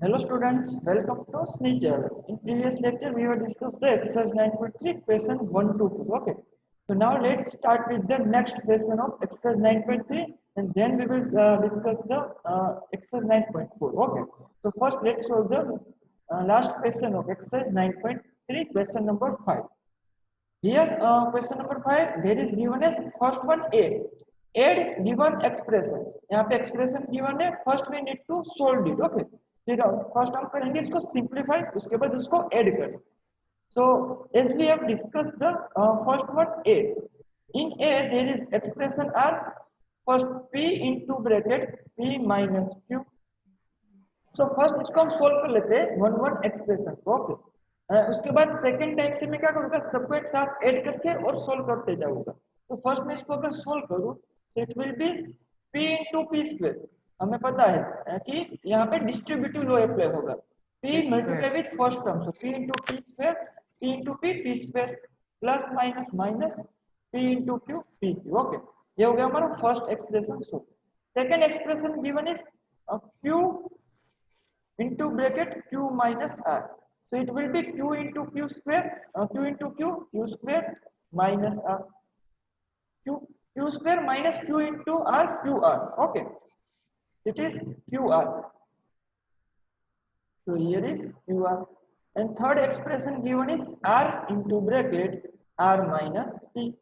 Hello students, welcome to Sneaker. In previous lecture, we have discussed the exercise 9.3 question 1 to 2. Okay. So now let's start with the next question of exercise 9.3 and then we will discuss the exercise 9.4. Okay. So first let's solve the last question of exercise 9.3 question number 5. Here, question number 5, there is given as first one A. Add given expressions. यहाँ पे expression given है. First we need to solve it. Okay. फिर first हम करेंगे इसको simplify. उसके बाद उसको add करें. So as we have discussed the first one A. In A there is expression are first P into bracket P minus Q. So first इसको हम solve कर लेते हैं one expression. Okay. उसके बाद सेकंड टाइम से मैं क्या करूंगा सबको एक साथ ऐड करके और सोल्व करते जाऊंगा. तो फर्स्ट में इसको अगर सोल्व करूं तो it will B p into p square. हमें पता है कि यहाँ पे डिस्ट्रीब्यूटिव लॉ अप्लाई होगा. p multiply with first term, so p into p square, p into p square plus minus minus p into q p. Okay, ये हो गया हमारा first expression. So second expression given is q into bracket q minus r. So it will be q into q square, q into q square minus r. Q square minus q into r, qr. Okay, it is qr. So here is qr. And third expression given is r into bracket r minus p.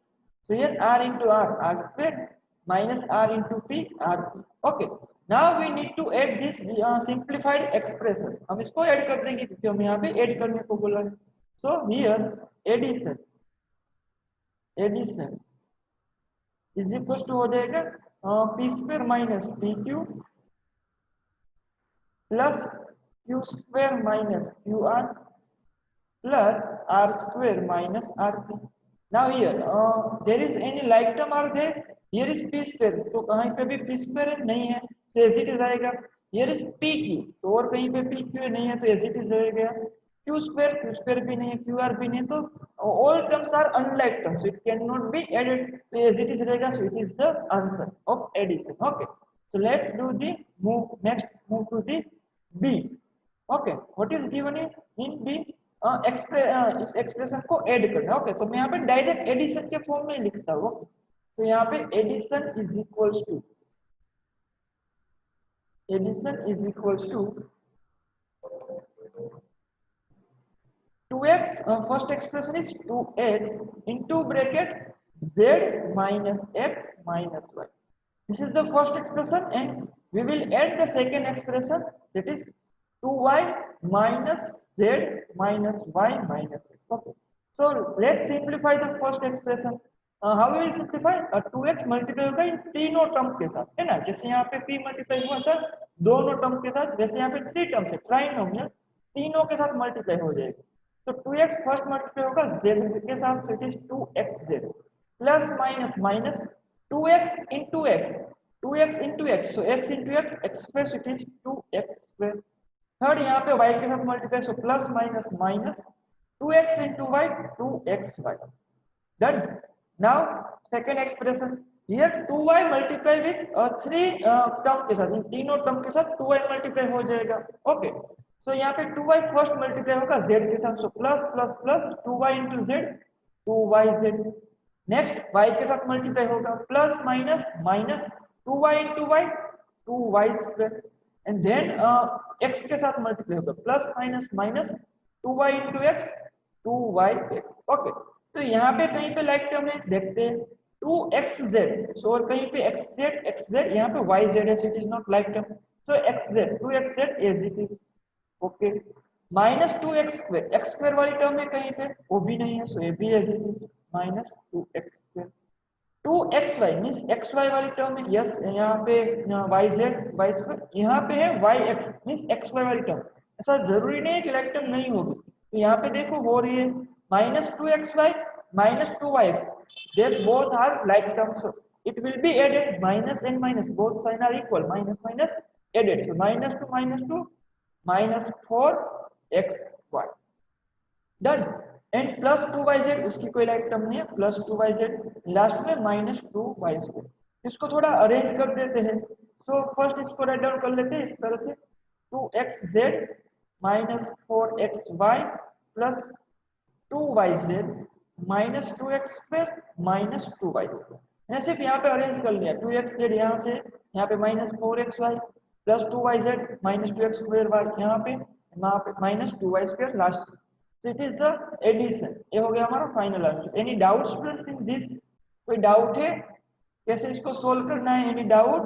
So here r into r square minus r into p, r. Okay. Now we need to add this simplified expression. हम इसको add कर देंगे क्योंकि हम यहाँ पे add करने को बोला है. So here addition is equals to हो जाएगा p square minus pq plus q square minus qr plus r square minus rp. Now here there is any like term are there? Here is p square, तो कहीं पे भी p square नहीं है तो as it is आएगा. Here is pq, तो और कहीं पे pq नहीं है तो as it is रहेगा. q square भी नहीं है, qr भी नहीं है, तो all terms are unlike terms, so it cannot be added, so as it is रहेगा. So it is the answer of addition. Okay, so let's do the move to the b. Okay, what is given in b? इस expression को add करना. Okay, तो मैं यहाँ पे direct addition के form में लिखता हूँ. तो यहाँ पे addition is equals to 2x. First expression is 2x into bracket z minus x minus y. This is the first expression and we will add the second expression, that is 2y minus z minus y minus x. Okay, so let's simplify the first expression. How we will simplify? 2x multiply होगा इन तीनों term के साथ, है ना. जैसे यहाँ पे p multiply हुआ था दोनों टर्म के साथ, वैसे यहाँ पे 3 टर्म्स है ट्राइनोमियल, तीनों के साथ मल्टीप्लाई हो जाएगा. तो 2x फर्स्ट मल्टीप्लाई होगा z के साथ, तो it is 2xz plus minus minus 2x into x, 2x into x, so x into x square, so it is 2x square. Third यहाँ पे y के साथ multiply, so plus minus minus 2x into y, 2xy. Done. Now second expression, here 2y multiply with 3 term के साथ, इन तीनों term के साथ 2y multiply हो जाएगा. ओके, सो यहाँ पे 2y फर्स्ट मल्टीप्लाई होगा z के साथ, so plus plus plus 2y into z, 2yz. Next y के साथ मल्टीप्लाई होगा plus minus minus 2y into y, 2y square. And then x के साथ मल्टीप्लाई होगा plus minus minus 2y into x, 2yx. Okay, तो यहाँ पे कहीं पे लाइक टर्म है, देखते हैं 2xz, सो और कहीं पे xz, यहाँ पे yz है, so it is not like term, so xz 2xz as it is. Okay, minus 2x square, x square वाली टर्म है कहीं पे, वो भी नहीं है, सो ये भी as it is minus 2x square. 2xy means xy वाली टर्म है, यस यहाँ पे yz y स्क्वायर, यहाँ पे है yx मींस xy वाली टर्म. ऐसा जरूरी नहीं है कि लाइक टर्म नहीं होगी, तो यहाँ पे देखो हो रही है minus 2xy minus 2yx, that both are like terms, so it will be added. Minus and minus both sign are equal, minus minus added, so minus 2 minus 4xy. Done. And plus 2yz, उसकी कोई like term नहीं है, plus 2yz, last में minus 2y2. इसको थोड़ा arrange कर देते हैं. सो फर्स्ट इसको राइट डाउन कर लेते हैं इस तरह से, 2xz minus 4xy plus 2yz minus 2x square minus 2y square। मैंने सिर्फ यहाँ पे अरेंज कर लिया 2xz यहाँ से यहाँ पे minus 4xy plus 2yz minus 2x square y यहाँ पे minus 2y square last. So it is the addition। ये हो गया हमारा final answer. Any doubt students in this? कोई डाउट है कैसे इसको सोल्व करना है? Any doubt?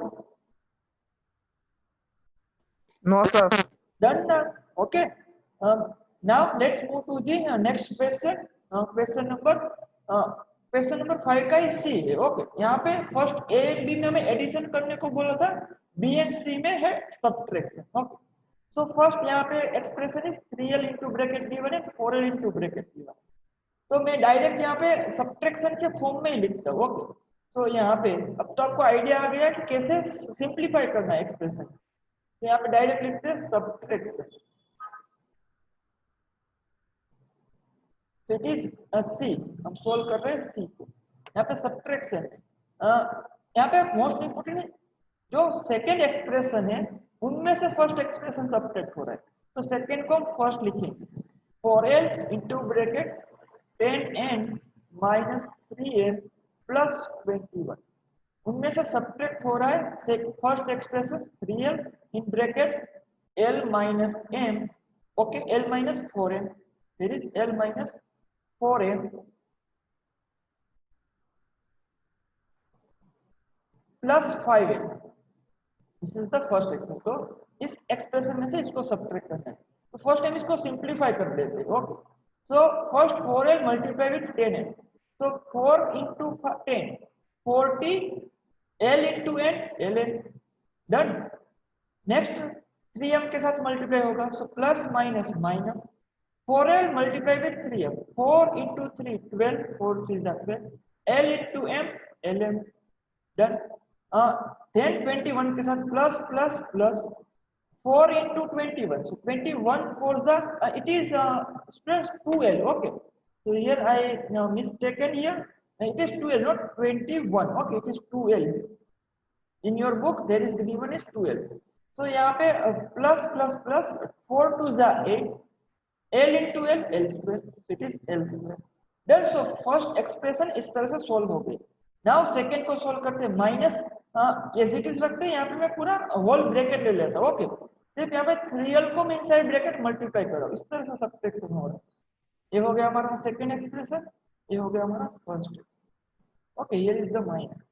No, sir. Done now. Okay. Now let's move to the next question. Question number 5 का ही C है। ओके, यहाँ पे फर्स्ट A एंड B में हमें एडिशन करने को बोला था, B एंड C में है सब्ट्रैक्शन। ओके, सो फर्स्ट यहाँ पे expression is 3l into bracket d1 and 4l into bracket d1। तो मैं डायरेक्ट यहाँ पे सब्ट्रैक्शन के फॉर्म में ही लिखता हूँ। ओके, तो यहाँ पे अब तो आपको आइडिया आ गया कि कैसे सिंप्लीफाई करना है एक्सप्रेशन। तो यहाँ पे डायरेक्ट लिखते हैं सब्ट्रैक्शन। तो इट इज सी, हम सोल्व कर रहे हैं सी को। यहाँ पे सब्ट्रैक्शन है। यहाँ पे मोस्ट इंपोर्टेंट जो सेकेंड एक्सप्रेशन है उनमें से फर्स्ट एक्सप्रेशन सब्ट्रैक्ट हो रहा है। तो सेकेंड को हम फर्स्ट लिखेंगे 4l into bracket 10n minus 3n plus 21। उनमें से सब्ट्रैक्ट हो रहा है first expression 3l in bracket l minus m। Okay, l minus 4n, there is l minus 4n plus 5n। This is the first expression. तो इस expression में से इसको सब्ट्रैक्ट करना है। तो फर्स्ट टाइम इसको सिंप्लीफाई कर देते हैं। Okay, so first 4l multiply with 10n। so 4 into 10 40 l into n ln। Done. Next 3m के साथ मल्टीप्लाई होगा, so plus minus minus 4l multiply with 3m 4 into 3 12 4 3 12 l into m ln। Done. then 21 के साथ plus plus plus 4 into 21, so 21 4 it is students 2l। okay, so here I mistaken here, it is 2l not 21। okay, it is 2l, in your book there is given is 2l। so यहाँ पे plus plus plus 4 to the 8 l into l l square, so it is l square। then so first expression इस तरह से solve हो गई। Now second को solve करते हैं माइनस एज इट इज रखते हैं। यहाँ पे मैं पूरा होल ब्रैकेट ले लेता हूँ। ओके, सिर्फ यहाँ पे 3l को मैं इनसाइड ब्रैकेट मल्टीप्लाई कर रहा हूँ। इस तरह से सब्ट्रैक्शन हो रहा है। ये हो गया हमारा सेकेंड एक्सप्रेशन, ये हो गया हमारा first. Okay, here is the minus.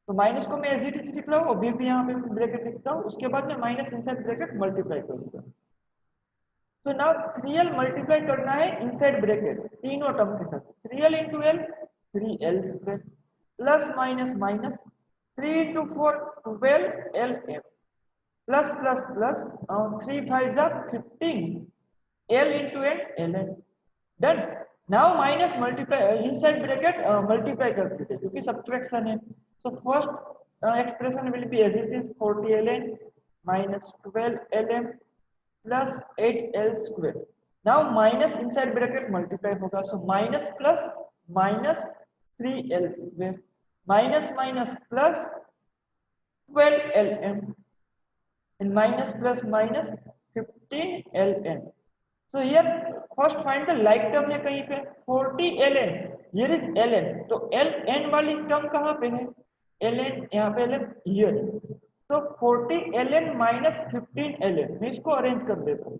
तो माइनस को मैं एज इट इज लिख रहा हूँ, अभी भी यहाँ पे ब्रैकेट लिखता हूँ, उसके बाद मैं माइनस इनसाइड ब्रैकेट मल्टीप्लाई करूंगा। तो नाउ 3l मल्टीप्लाई करना है इनसाइड ब्रैकेट तीनों टर्म के साथ। 3l into l 3l square plus minus minus 3 into 4 12 lm plus plus plus 3 5 15 l into n ln। Done. Now minus multiply inside bracket multiply कर देते क्योंकि सब्ट्रैक्शन है। So first expression will be as it is 40 ln minus 12 lm plus 8l square. Now minus inside bracket multiply होगा, so minus plus minus 3l square minus minus plus 12 ln and minus plus minus 15 ln। so here first find the like term है कहीं पे 40 ln, here is ln, तो ln वाली term कहाँ पे है? ln यहाँ पे ln here है। तो 40 ln minus 15 ln, मैं इसको अरेंज कर देता हूँ।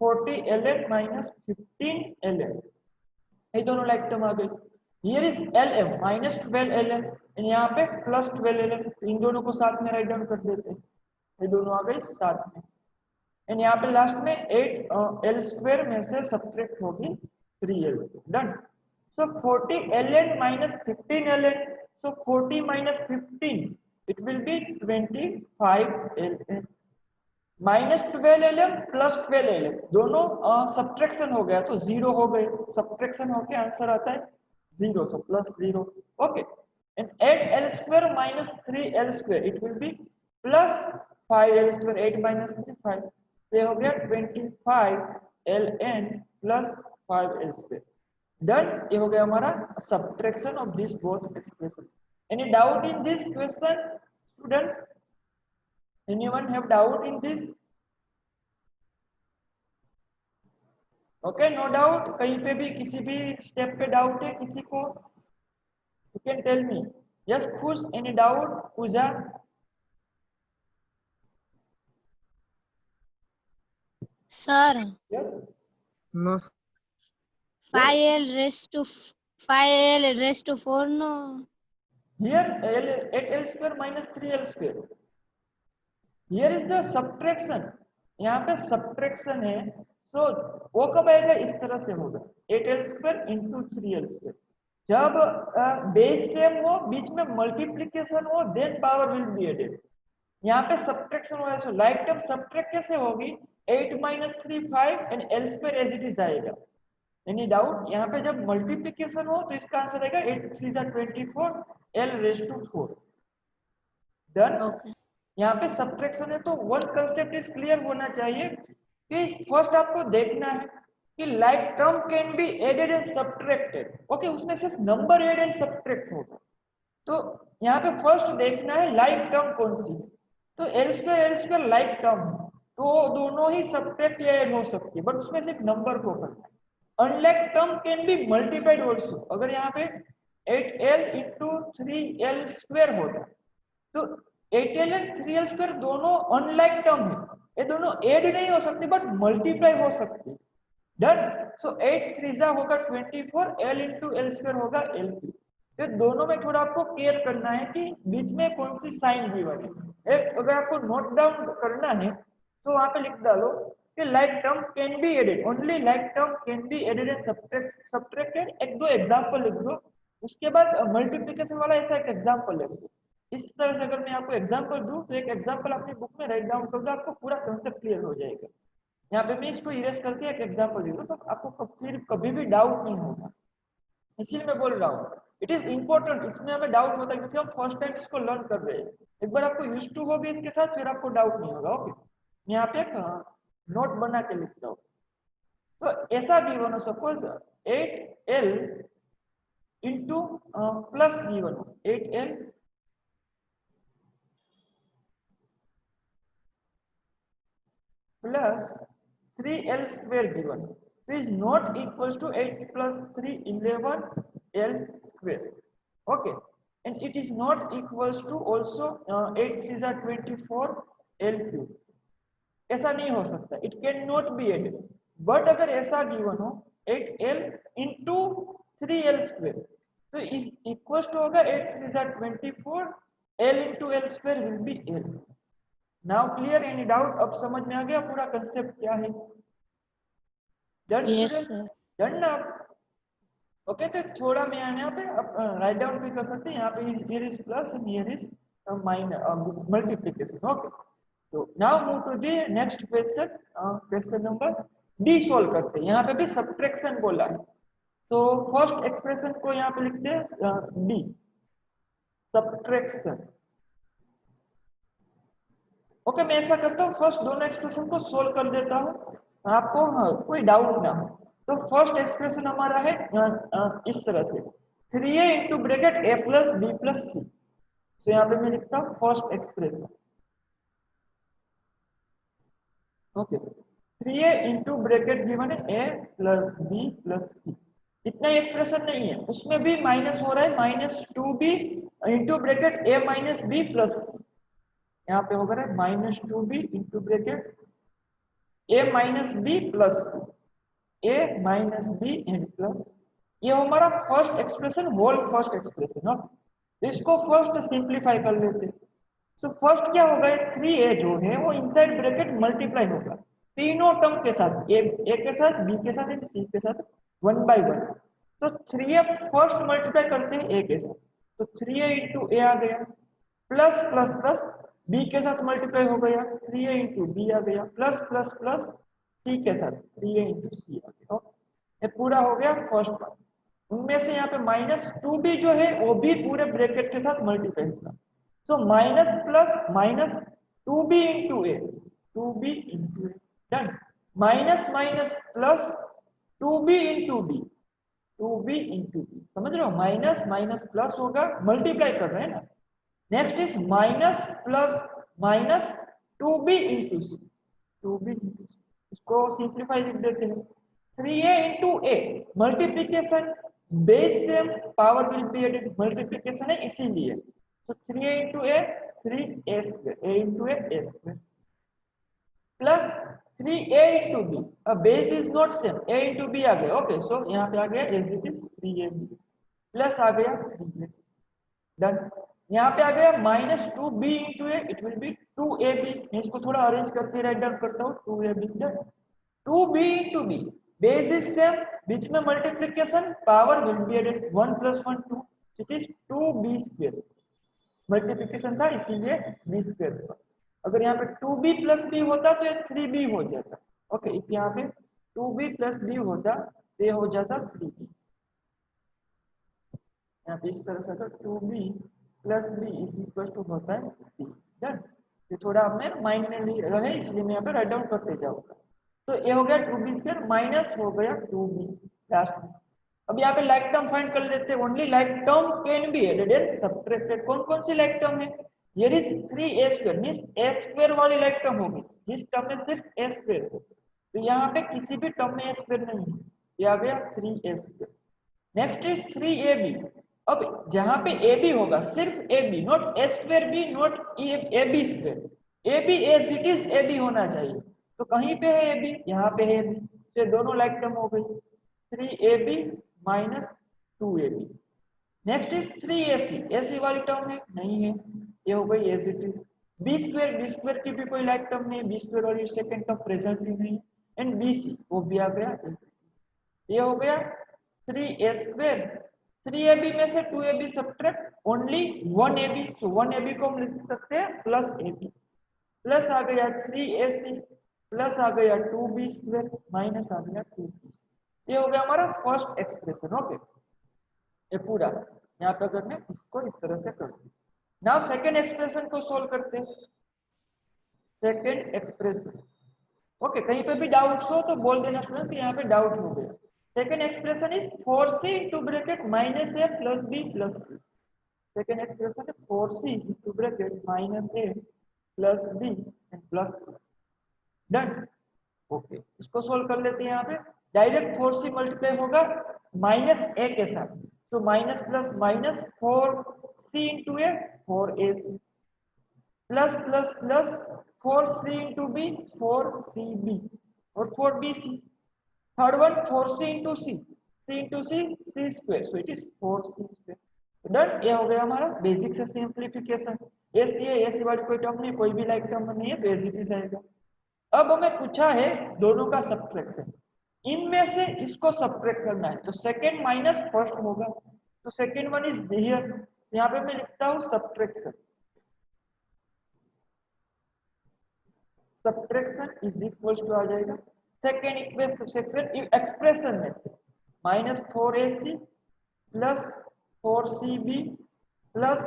40 ln minus 15 ln, ये दोनों लाइक टर्म आ गई। Here is lm minus 12 lm and यहाँ पे प्लस 12 lm, तो इन दोनों को साथ में राइट डाउन कर देते हैं। ये दोनों आ गए साथ में एंड यहाँ पे लास्ट में 8 l स्क्वायर में से सब्ट्रैक्ट होगी 3l। Done. So 40 ln minus 15 ln, so 40 minus 15 it will be 25 ln minus 12 lm plus 12 lm, दोनों सब्ट्रैक्शन हो गया तो जीरो हो गए। सब्ट्रैक्शन होके आंसर आता है 0, so plus 0। okay, and 8l square minus 3l square it will be plus 5l square, 8 minus 3 5, ये हो गया 25 ln plus 5l square। Done. ये हो गया हमारा subtraction of this both expression. Any doubt in this question students? Anyone have doubt in this? Okay, no doubt, कहीं पे भी किसी भी स्टेप पे डाउट है किसी को? You can tell me. Yes खुश, any doubt? Pooja? Sir, yes No. Yes 5L raised to 5L raised to 4 no. here l 8l square minus 3l square, here is the subtraction, यहाँ पे subtraction है, so वो कब आएगा? इस तरह से होगा 8l square into 3l square, जब बेस सेम हो, बीच में मल्टीप्लीकेशन हो, then power will be added. यहाँ पे सब्ट्रैक्शन हो रहा है, सो लाइक टर्म सब्ट्रैक्ट कैसे होगी? 8 minus 3 5 and l square as it is आएगा। Any doubt? यहाँ पे जब मल्टीप्लीकेशन हो तो इसका आंसर आएगा 8 3 24 l raised to 4। Done? Okay. यहाँ पे सब्ट्रैक्शन है तो वन कंसेप्ट इज क्लियर होना चाहिए कि फर्स्ट आपको देखना है कि like term can be added and subtracted. Okay, उसमें सिर्फ नंबर एड एंड सब्ट्रैक्ट होगा, तो यहाँ पे फर्स्ट देखना है लाइक टर्म कौन सी है। तो एल स्क्वायर लाइक टर्म है, तो दोनों ही सब्ट्रैक्ट या ऐड हो सकती है, बट उसमें सिर्फ नंबर को करना है। Unlike term can B multiplied also. अगर यहाँ पे 8l into 3l स्क्वायर होता तो 8l and 3l स्क्वायर दोनों अनलाइक टर्म है, ये दोनों ऐड नहीं हो सकती बट मल्टीप्लाई हो सकती है। डन? सो 8 3 होगा 24, l into l स्क्वायर होगा l3। तो दोनों में थोड़ा आपको केयर करना है कि बीच में कौन सी साइन गिवन है। एक अगर आपको नोट डाउन करना है तो वहां पे लिख डालो कि like term can be added, only like term can be added and subtracted. एक दो एग्जांपल लिख दो, उसके बाद मल्टीप्लिकेशन वाला ऐसा एक एग्जांपल लिख दो। इस तरह से अगर मैं आपको एग्जांपल दूं तो एक एग्जांपल अपनी बुक में राइट डाउन कर दो, आपको पूरा कंसेप्ट क्लियर हो जाएगा। यहाँ पे मैं इसको इरेज करके एक एग्जांपल दे दूं तो आपको फिर कभी भी डाउट नहीं होगा, इसीलिए मैं बोल रहा हूँ। इट इज इंपॉर्टेंट, इसमें हमें डाउट होता है क्योंकि हम फर्स्ट टाइम इसको लर्न कर रहे हैं। एक बार आपको यूज टू हो गए इसके साथ, फिर आपको डाउट नहीं होगा। ओके, मैं यहाँ पे एक नोट बना के लिखता हूँ। तो ऐसा गिवन हो, suppose 8l into plus given हो 8l plus 3l square given is not equal to 8 plus 3 11l square। okay, and it is not equals to also 8 3 are 24 l cube। ऐसा नहीं हो सकता, it can not be added. But अगर ऐसा given हो 8l into 3l square, तो इस equal to होगा 8 3 are 24 l into l square will be l। Now clear? Any doubt? अब समझ में आ गया पूरा कंसेप्ट क्या है? Done Yes, student? sir. Done ना? ओके, तो थोड़ा मैं यहाँ पे राइट डाउन भी कर सकते हैं। यहाँ पे here is plus and here is minus multiplication. Okay, तो now move to the next question, question number D solve करते हैं। यहाँ पे भी सब्ट्रैक्शन बोला है, तो फर्स्ट एक्सप्रेशन को यहाँ पे लिखते हैं डी, सब्ट्रैक्शन। ओके, मैं ऐसा करता हूँ, फर्स्ट दोनों एक्सप्रेशन को सोल्व कर देता हूँ, आपको कोई डाउट ना हो। तो फर्स्ट एक्सप्रेशन हमारा है इस तरह से 3a into bracket a plus b plus C. तो यहाँ पे मैं लिखता हूँ first expression. Okay, 3a into bracket given है a plus b plus C. इतना ही एक्सप्रेशन नहीं है, उसमें भी माइनस हो रहा है, minus 2b into bracket a minus b plus C. यहाँ पे होगा minus 2b into bracket a minus B plus a minus B and plus. ये हमारा first expression, whole first expression. Okay, इसको फर्स्ट सिंप्लीफाई कर लेते हैं। तो फर्स्ट क्या होगा, 3a जो है वो इनसाइड ब्रैकेट मल्टीप्लाई होगा तीनों टर्म के साथ, a के साथ, b के साथ एंड c के साथ, 1 by 1। तो 3a फर्स्ट मल्टीप्लाई करते हैं a के साथ, तो 3a इंटू a आ गया, प्लस प्लस प्लस b के साथ मल्टीप्लाई हो गया, 3a इंटू b आ गया, प्लस प्लस प्लस c के साथ 3a इंटू c आ गया। ये पूरा हो गया फर्स्ट पार्ट। उनमें से यहाँ पे माइनस 2b जो है वो भी पूरे ब्रैकेट के साथ मल्टीप्लाई होगा, so minus plus minus 2b into a, 2b into a, done। minus minus plus 2b into b, 2b into b, समझ रहे हो? माइनस माइनस प्लस होगा, मल्टीप्लाई कर रहे हैं ना। Next is minus plus minus 2b into c, 2b into c। इसको simplify लिख देते हैं, 3a into a multiplication base same power will be added multiplication है इसीलिए तो 3a into a 3a square a into a square plus 3a into b base is not same a into b आ गया okay so यहाँ पे आ गया as it is 3ab plus आ गया 3a डन यहाँ पे आ गया minus 2b into a it will be 2ab मैं इसको थोड़ा अरेंज करके राइट डाउन करता हूँ 2ab done 2b into b base is same बीच में multiplication power will be added 1 plus 1 2 it is 2b square multiplication था इसीलिए b square था अगर यहाँ पे 2b plus b होता तो ये 3b हो जाता ओके इस यहाँ पे 2b plus b होता तो ये हो जाता 3b यहाँ पे इस तरह से अगर 2b plus b is equal to होता है 3 डन ये थोड़ा अपने माइंड में रहे इसलिए मैं यहाँ पे राइट डाउन करते जाऊंगा तो ये हो गया 2b स्क्वायर माइनस हो गया 2b लास्ट में अब यहाँ पे लाइक टर्म फाइंड कर लेते हैं only like term can be added and subtracted कौन कौन सी लाइक टर्म है here is 3a square means a square वाली लाइक टर्म होगी जिस टर्म में सिर्फ a स्क्वायर है तो यहाँ पे किसी भी टर्म में a स्क्वायर नहीं है ये आ गया 3a square next is 3ab अब जहां पे ab होगा सिर्फ ab not a square b not ab square ab as it is ab होना चाहिए तो कहीं पे है ab यहाँ पे है ab तो दोनों लाइक टर्म हो गई 3ab minus 2ab next is 3ac ac वाली टर्म है नहीं है ये हो गई as it is b square की भी कोई लाइक टर्म नहीं है b स्क्वायर वाली सेकंड टर्म प्रेजेंटली नहीं एंड bc वो भी आ गया ये हो गया 3a स्क्वायर 3ab में से 2ab सब्ट्रैक्ट ओनली 1ab तो 1ab को हम लिख सकते हैं प्लस ab प्लस आ गया 3ac प्लस आ गया 2b स्क्वायर माइनस आ गया 2b ये हो गया हमारा फर्स्ट एक्सप्रेशन ओके ये पूरा यहाँ पे अगर मैं इसको इस तरह से कर दूं नाउ सेकंड एक्सप्रेशन को सोल्व करते हैं सेकंड एक्सप्रेशन ओके कहीं पे भी डाउट हो तो बोल देना स्टूडेंट कि यहाँ पे डाउट हो गया second expression is 4c into bracket minus a plus b plus c second expression है 4c into bracket minus a plus b and plus c done okay इसको सोल्व कर लेते हैं यहाँ पे डायरेक्ट 4c मल्टीप्लाई होगा माइनस a के साथ तो minus plus minus 4c into a 4ac plus plus plus 4c into b 4cb और 4bc third one 4c into c c into c c square so it is 4c square done ये हो गया हमारा basic से simplification ac है ac वाली कोई term नहीं कोई भी लाइक टर्म नहीं है तो as it is आएगा अब हमें पूछा है दोनों का सब्ट्रैक्शन इनमें से इसको सब्ट्रैक्ट करना है तो सेकंड माइनस फर्स्ट होगा तो सेकंड वन इज हियर यहाँ पे मैं लिखता हूँ subtraction subtraction is equal to आ जाएगा सेकंड इक्वेशन सेकंड एक्सप्रेशन में से minus 4ac plus 4cb plus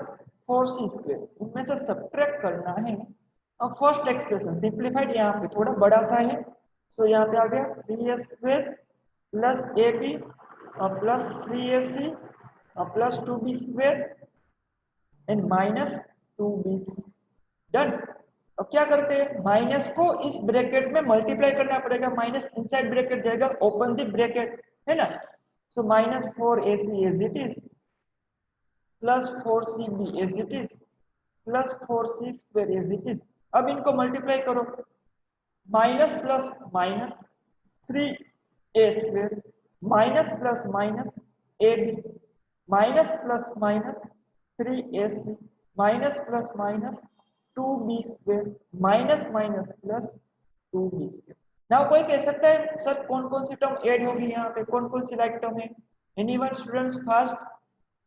4c square इनमें से सब्ट्रैक्ट करना है अब फर्स्ट एक्सप्रेशन सिंप्लीफाइड यहाँ पे थोड़ा बड़ा सा है तो यहाँ पे आ गया 3a स्क्वायर प्लस ab और प्लस 3ac और plus 2b square and minus 2bc done अब क्या करते हैं माइनस को इस ब्रैकेट में मल्टीप्लाई करना पड़ेगा माइनस इनसाइड ब्रैकेट जाएगा ओपन द ब्रैकेट है ना तो minus 4ac as it is plus 4cb as it is plus 4c square as it is अब इनको मल्टीप्लाई करो minus plus minus 3a square minus plus minus ab minus plus minus 3ac minus plus minus 2b square minus minus plus 2b square now कोई कह सकता है sir कौन कौन सी term add होगी यहाँ पे कौन कौन सी लाइक टर्म है एनीवन स्टूडेंट्स फास्ट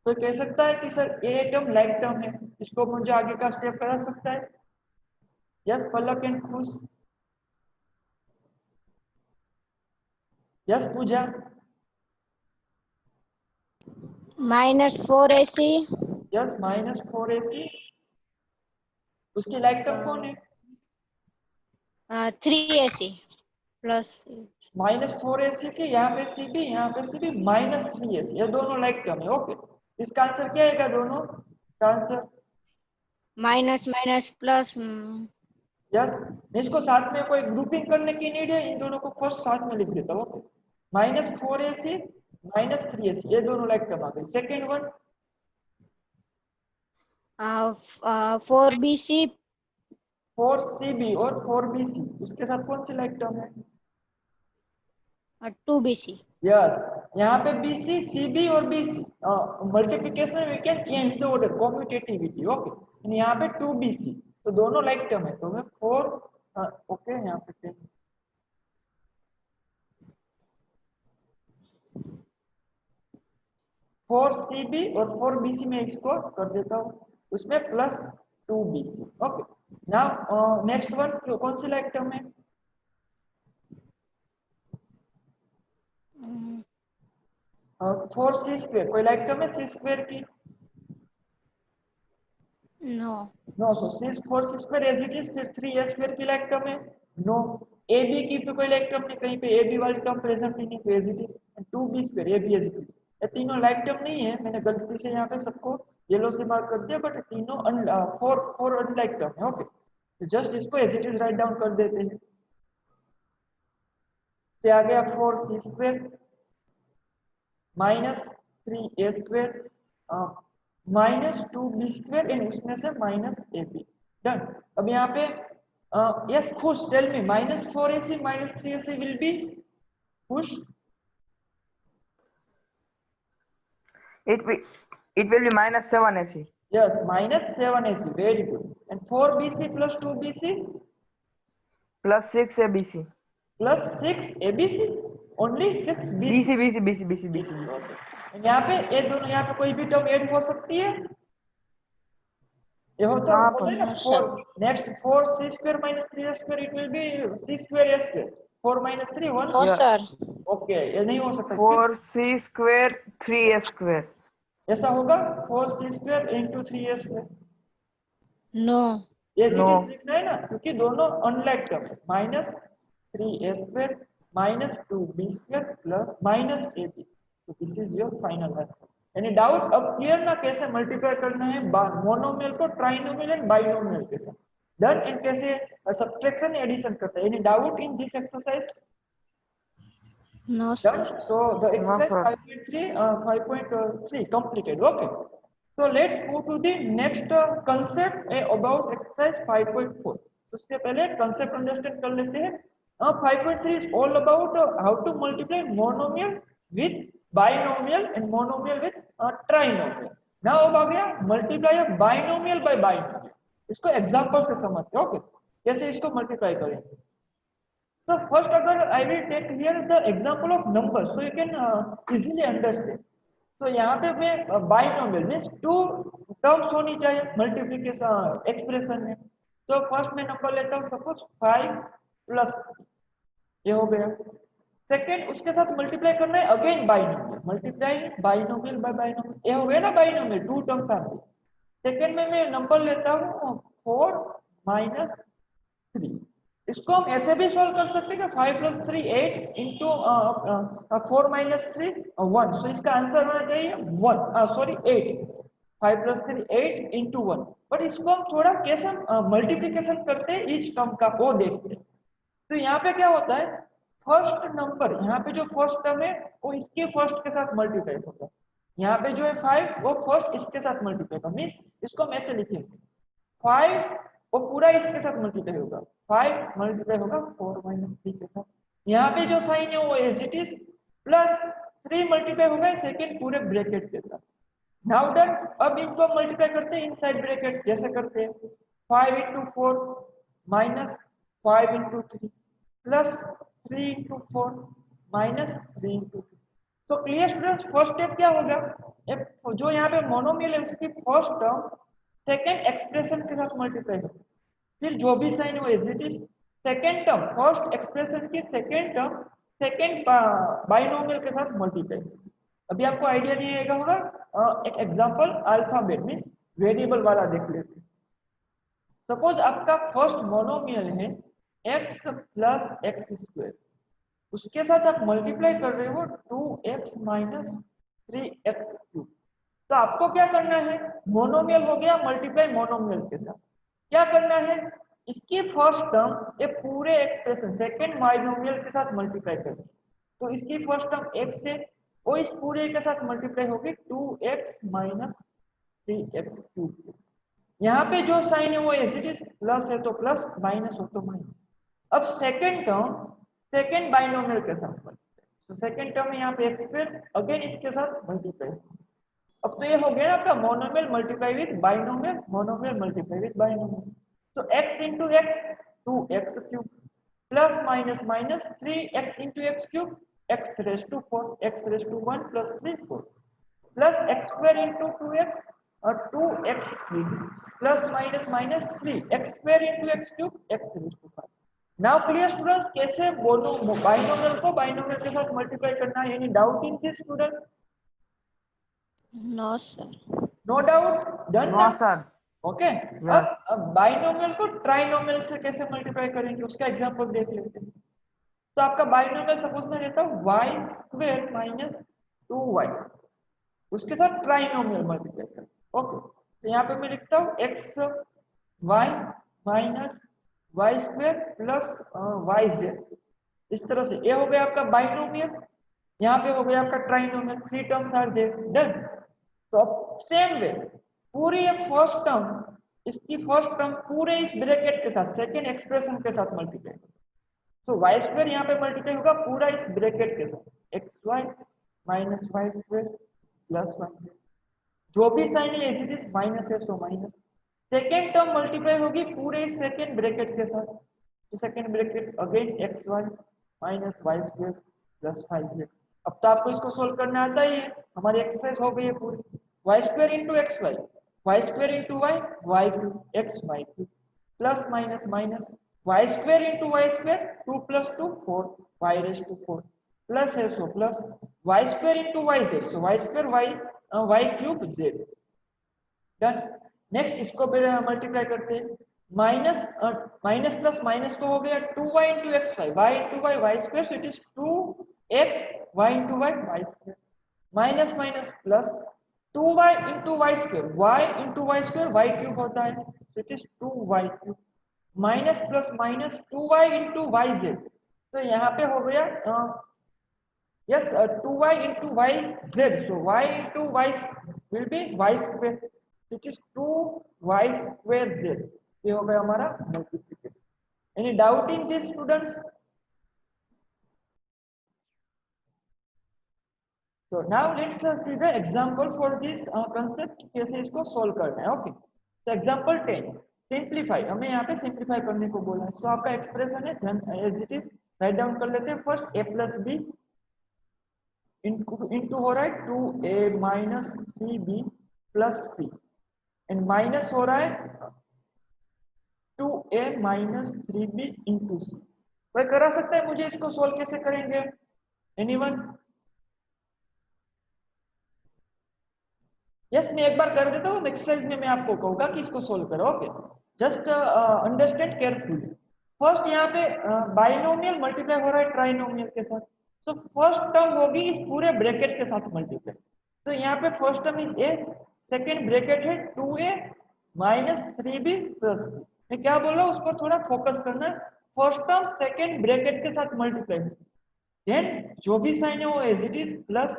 कोई कह सकता है कि sir a term like term है इसको मुझे आगे का स्टेप करा सकता है यस पलक एंड खुश यस पूजा minus 4ac yes minus 4ac उसकी लाइक टर्म कौन है 3ac plus माइनस 4ac के यहाँ पे cb माइनस 3ac ये दोनों लाइक टर्म है ओके इसका आंसर क्या आएगा दोनों का answer minus minus plus yes इसको साथ में कोई ग्रुपिंग करने की नीड है इन दोनों को फर्स्ट साथ में लिख देता हूँ ओके -4ac -3ac, ये दोनों लाइक टर्म आ गए। सेकेंड वन 4BC 4cb और 4bc, उसके साथ कौन सी लाइक टर्म है? 2BC। यस, यहाँ पे bc cb और bc multiplication we can change the order, commutativity. Okay, यहाँ पे 2bc, तो दोनों लाइक टर्म है, तो मैं 4 ओके यहाँ पे 4cb और 4bc में इसको कर देता हूँ, उसमें plus 2bc। Okay, now next one कौन सी लाइक टर्म है? 4c², कोई लाइक टर्म है c² की? No. No, so 4c² as it is, फिर 3a² की लाइक टर्म है? नो। ab की पे कोई लाइक टर्म नहीं, कहीं पे ab वाली टर्म प्रेजेंट ही नहीं, तो as it is. 2b² ab as it is, ये तीनों लाइक टर्म नहीं है, मैंने गलती से यहाँ पे सबको येलो से मार्क कर दिया, बट तीनों फोर अनलाइक टर्म है। ओके, तो जस्ट इसको as it is right down कर देते हैं। तो आ गया 4c² -3a² -2b² एंड उसमें से -ab। डन। अब यहाँ पे यस, खुश, tell me, -4ac -3ac will be खुश? It will be -7ac. Yes, -7ac, very good. And 4bc plus 2bc Plus 6abc. plus 6abc, only 6bc। BC. यहाँ पे ये दोनों, यहाँ पे कोई भी टर्म ऐड हो सकती है, ये होता हाँ, है ना। पर- 4 next 4c² -3a², it will be c²a²। 4 - 3 1। No Yeah. Sir. Okay, ये नहीं हो सकता। 4c² 3a². ऐसा होगा 4c² into 3a², नो। ये No. लिखना है ना, क्योंकि दोनों अनलाइक टर्म है। -3a² -2b² प्लस -ab, तो this is your final answer. Any doubt? अब क्लियर ना कैसे मल्टीप्लाई करना है मोनोमियल को ट्राइनोमियल एंड बाइनोमियल के साथ, डन। एंड कैसे सब्ट्रैक्शन एडिशन करते हैं? Any doubt in this exercise? No Done. Sir. So the exercise sir. 5.3 completed. Okay. So let's move to the next concept about exercise 5.4. उससे पहले concept understand कर लेते हैं। 5.3 is all about how to multiply monomial with binomial and monomial with trinomial. Now अब आ गया multiply a binomial by binomial. इसको example से समझते हैं। Okay. कैसे इसको multiply करेंगे? So first, अगर I will take here the example of numbers, so you can easily understand. So यहाँ पे मैं binomial means 2 terms होनी चाहिए multiplication expression में। तो first मैं नंबर लेता हूँ, suppose 5 plus, ये हो गया। सेकेंड, उसके साथ मल्टीप्लाई करना है again binomial, multiply binomial by binomial, ये हो गया ना बाइनोमियल, 2 टर्म्स आते हैं। सेकेंड में मैं नंबर लेता हूँ 4 - 3। इसको हम ऐसे भी सॉल्व कर सकते हैं कि 5 + 3 8 इंटू 4 - 3 1, सो इसका आंसर होना चाहिए 8। 5 + 3 8 इंटू 1, बट इसको हम थोड़ा कैसे मल्टीप्लीकेशन करते हैं ईच टर्म का, वो देखते हैं। तो यहाँ पे क्या होता है, फर्स्ट नंबर, यहाँ पे जो फर्स्ट टर्म है वो इसके फर्स्ट के साथ मल्टीप्लाई होगा। यहाँ पे जो है 5, वो फर्स्ट इसके साथ मल्टीप्लाई होगा, मीन्स इसको हम ऐसे लिखेंगे 5 वो पूरा इसके साथ मल्टीप्लाई होगा, 5 मल्टीप्लाई होगा 4 - 3 के साथ। यहाँ पे जो साइन है वो as it is, plus 3 multiply होगा सेकेंड पूरे ब्रैकेट के साथ। Now done. अब इनको मल्टीप्लाई करते हैं इनसाइड ब्रैकेट, जैसे करते हैं 5 × 4 माइनस 5 × 3 प्लस 3 × 4 माइनस 3 × 3। तो क्लियर स्टूडेंट्स, फर्स्ट स्टेप क्या होगा, जो यहाँ पे मोनोमियल है उसकी फर्स्ट टर्म सेकेंड एक्सप्रेशन के साथ मल्टीप्लाई होगा, फिर जो भी साइन है वो as it is, second term first expression की सेकेंड टर्म सेकेंड बाइनोमियल के साथ मल्टीप्लाई होगी। अभी आपको आइडिया नहीं आएगा होगा, एक एग्जांपल अल्फाबेट मीन वेरिएबल वाला देख लेते हैं। सपोज आपका फर्स्ट मोनोमियल है x + x², उसके साथ आप मल्टीप्लाई कर रहे हो 2x - 3x³। तो आपको क्या करना है, मोनोमियल हो गया मल्टीप्लाई मोनोमियल के साथ, क्या करना है, इसकी फर्स्ट टर्म ये पूरे एक्सप्रेशन सेकेंड बाइनोमियल के साथ मल्टीप्लाई करनी है। तो इसकी फर्स्ट टर्म x है और इस पूरे के साथ मल्टीप्लाई होगी 2x माइनस 3x क्यूब। यहाँ पे जो साइन है वो एज इट इज प्लस है तो प्लस, माइनस हो तो माइनस। अब सेकेंड टर्म सेकेंड बाइनोमियल के साथ मल्टीप्लाई, तो सेकेंड टर्म यहाँ पे x स्क्वायर अगेन इसके साथ मल्टीप्लाई। अब तो ये हो गया ना आपका monomial multiply with binomial, monomial multiply with binomial. तो x into x 2x cube plus minus minus 3x into x cube x raise to 4, x raise to 1 plus 3 4 plus x square into 2x और 2x cube plus minus minus 3x square into x cube x raise to 5। Now clear students, कैसे binomial को binomial के साथ multiply करना है? Any doubt in this students? No, sir. No doubt, done no sir. Okay. Yes. अब binomial को trinomial से कैसे मल्टीप्लाई करेंगे उसका एग्जांपल देख लेते हैं। तो आपका बाइनोमियल सपोज में रहता है y स्क्वायर माइनस 2y, उसके साथ ट्राइनोमियल मल्टीप्लाई करें। ओके, तो यहाँ पे मैं लिखता हूँ x y minus Y square plus y z, इस तरह से। ये हो गया आपका बाइनोमियल, यहाँ पे हो गया आपका trinomial, 3 terms are there, done. तो अब सेम वे पूरी ये फर्स्ट टर्म, इसकी फर्स्ट टर्म पूरे इस ब्रैकेट के साथ सेकेंड एक्सप्रेशन के साथ मल्टीप्लाई। तो वाई स्क्वायर यहाँ पे मल्टीप्लाई होगा पूरा इस ब्रैकेट के साथ, x y minus Y square plus y z, जो भी साइन है एज इट इज माइनस है तो माइनस। सेकेंड टर्म मल्टीप्लाई होगी पूरे इस सेकेंड ब्रैकेट के साथ, तो second bracket again x y minus Y square plus y z. अब तो आपको इसको सोल्व करना आता ही है, हमारी एक्सरसाइज हो गई है पूरी। Y square into x Y, Y square into Y, Y cube X Y cube plus minus minus Y square into Y square 2 plus 2 4 Y raise to 4 plus है so plus Y square into Y Z, so Y square Y cube Z, done. Next इसको multiply करते हैं, minus minus plus minus को हो गया 2y into x y into Y square, so it is 2x y into Y square minus minus plus 2y into Y square Y cube होता है, so it is 2y cube minus plus minus 2y into Y z, तो यहाँ पे हो गया yes 2y into yz, so y into y will be y square, which is 2y square z। ये हो गया हमारा multiplication. Any doubt in this students? So now let's see the example for this concept, कैसे इसको solve करना है। Okay, तो example 10 simplify, हमें यहाँ पे सिंप्लीफाई करने को बोला है। तो आपका एक्सप्रेशन है as it is, right down कर लेते हैं। First a plus b into हो रहा है 2a minus 3b plus c, and minus हो रहा है 2a माइनस 3b इंटू सी। कोई करा सकता है मुझे इसको सोल्व कैसे करेंगे? एनीवन? यस, मैं एक बार कर देता हूँ, एक्सरसाइज में मैं आपको कहूंगा कि इसको सोल्व करो। Okay, just understand carefully. First यहाँ पे बाइनोमियल मल्टीप्लाई हो रहा है ट्राइनोमियल के साथ, तो फर्स्ट टर्म होगी इस पूरे ब्रैकेट के साथ मल्टीप्लाई। तो यहाँ पे first term is a, second bracket है 2a माइनस 3b प्लस सी। मैं क्या बोल रहा हूँ उस पर थोड़ा फोकस करना है। फर्स्ट टर्म सेकेंड ब्रैकेट के साथ मल्टीप्लाई, देन जो भी साइन है वो as it is plus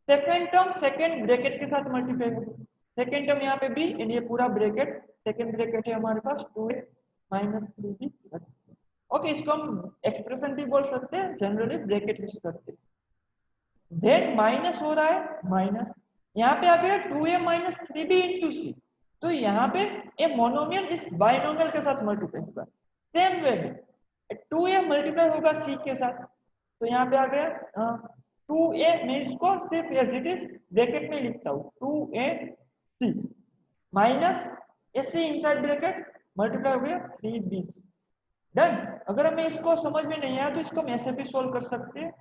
second term second bracket के साथ मल्टीप्लाई होगी। सेकेंड टर्म यहाँ पे b एंड ये पूरा ब्रैकेट, सेकेंड ब्रैकेट है हमारे पास 2a minus 3b plus. Okay, इसको हम एक्सप्रेशन भी बोल सकते हैं, जनरली ब्रैकेट यूज करते हैं। देन माइनस हो रहा है माइनस, यहाँ पे आ गया 2a माइनस 3b इंटू सी, तो यहाँ पे ए मोनोमियल इस बाइनोमियल के साथ मल्टीप्लाई होगा। सेम वे में 2a मल्टीप्लाई होगा c के साथ, तो यहाँ पे आ गया 2a, मैं इसको सिर्फ एज इट इज ब्रैकेट में लिखता हूँ 2ac minus ac inside bracket multiply हो गया 3b, डन। अगर हमें इसको समझ में नहीं आया तो इसको हम ऐसे भी सोल्व कर सकते हैं।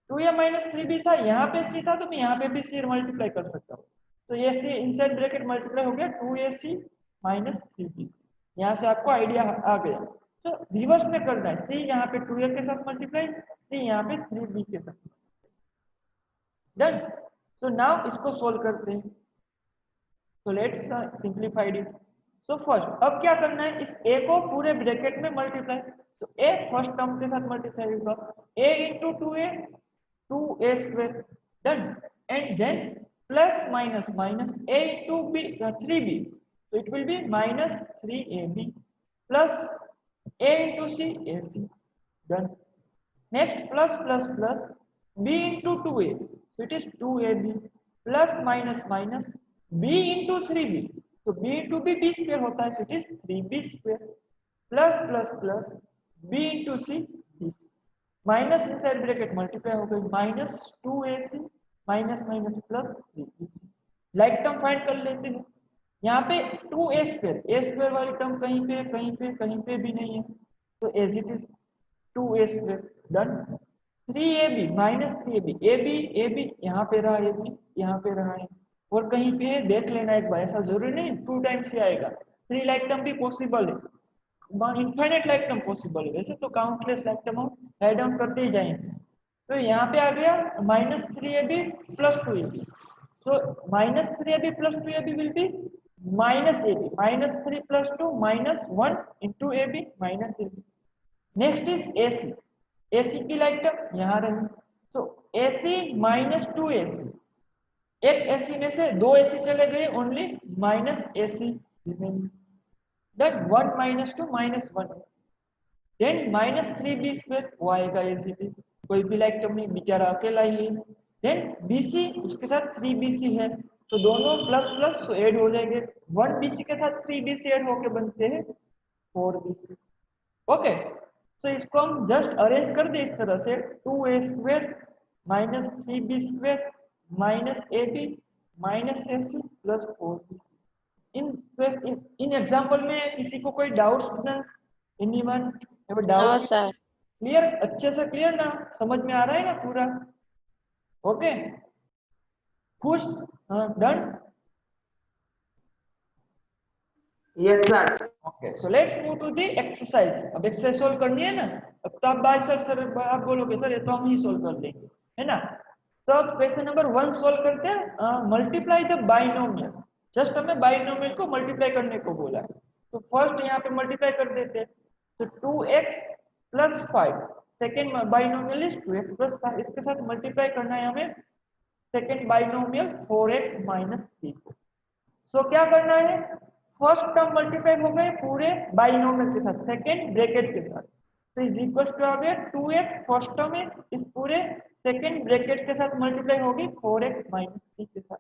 2a माइनस 3b था, यहाँ पे c था, तो मैं यहाँ पे भी c मल्टीप्लाई कर सकता हूँ। तो ये c इनसाइड ब्रैकेट मल्टीप्लाई हो गया 2ac माइनस 3b, यहाँ से आपको आइडिया आ गया। तो रिवर्स में करना है, c यहाँ पे 2a के साथ मल्टीप्लाई, c यहाँ पे 3b के साथ, डन। सो नाउ इसको सोल्व करते हैं। तो लेट्स सिंप्लीफाइड इट। तो फर्स्ट अब क्या करना है, इस a को पूरे ब्रैकेट में मल्टीप्लाई, तो a फर्स्ट टर्म के साथ मल्टीप्लाई होगा a into 2a 2a square, done. And then plus minus minus a into b, 3b, so it will be minus 3ab plus a into c, ac, done. Next plus plus plus b into 2a, so it is 2ab plus minus minus b into 3b, so b into b square होता है, so it is 3b square plus plus plus b into c, b c, minus inside bracket multiply हो गई minus 2ac minus minus plus 3bc। Like term find कर लेते हैं। यहाँ पे 2a square वाली टर्म कहीं पे भी नहीं है, तो as it is 2a square, done. 3ab minus 3ab, ab यहाँ पे रहा, ab यहाँ पे रहा है, और कहीं पे देख लेना एक बार, ऐसा जरूरी नहीं 2 टाइम्स ही आएगा। 3 लाइक टर्म भी पॉसिबल है, इनफाइनाइट लाइक टर्म पॉसिबल है, वैसे तो काउंटलेस लाइक टर्म हम ऐड ऑन करते ही जाएंगे। तो यहाँ पे आ गया minus 3ab plus 2ab, so minus 3ab plus 2ab will be minus ab, minus 3 plus 2 minus 1 into ab minus ab। Next is ac, ac की लाइक टर्म यहाँ रही, तो ac minus 2ac, एक ac में से 2 ac चले गए, only minus ac remaining, that 1 minus 2 minus 1, then minus 3b square वो आएगा as it is, कोई भी लाइक टर्म नहीं, बेचारा अकेला ही है। then bc उसके साथ 3bc है, तो दोनों प्लस प्लस तो ऐड हो जाएंगे, 1bc के साथ 3bc ऐड होके बनते हैं 4bc। ओके, तो इसको हम जस्ट अरेंज कर दे इस तरह से, 2a square minus 3b square minus ab minus ac plus 4bc। इन एग्जांपल में किसी को कोई doubt students, anyone have a No, doubt? sir. Clear, अच्छे से क्लियर ना, समझ में आ रहा है ना पूरा? ओके, खुश, done. Yes, sir. Okay, so let's move to the exercise. अब एक्सरसाइज सोल्व करनी है ना, अब तो आप बाय सर आप बोलोगे सर ये तो हम ही सोल्व कर देंगे, है ना? तो क्वेश्चन नंबर 1 सोल्व करते हैं। मल्टीप्लाई द बाइनोमियल, जस्ट हमें बाइनोमियल को मल्टीप्लाई करने को बोला है, तो फर्स्ट यहाँ पे मल्टीप्लाई कर देते हैं। तो 2x plus 5, second binomial is 2x plus 5, इसके साथ मल्टीप्लाई करना है हमें सेकेंड बाइनोमियल 4x माइनस 3 को। सो क्या करना है, फर्स्ट टर्म मल्टीप्लाई हो गए पूरे बाइनोमियल के साथ सेकेंड ब्रैकेट के साथ, तो इज इक्वल टू आ गया 2x फर्स्ट टर्म है, इस पूरे सेकेंड ब्रैकेट के साथ मल्टीप्लाई होगी 4x माइनस 3 के साथ।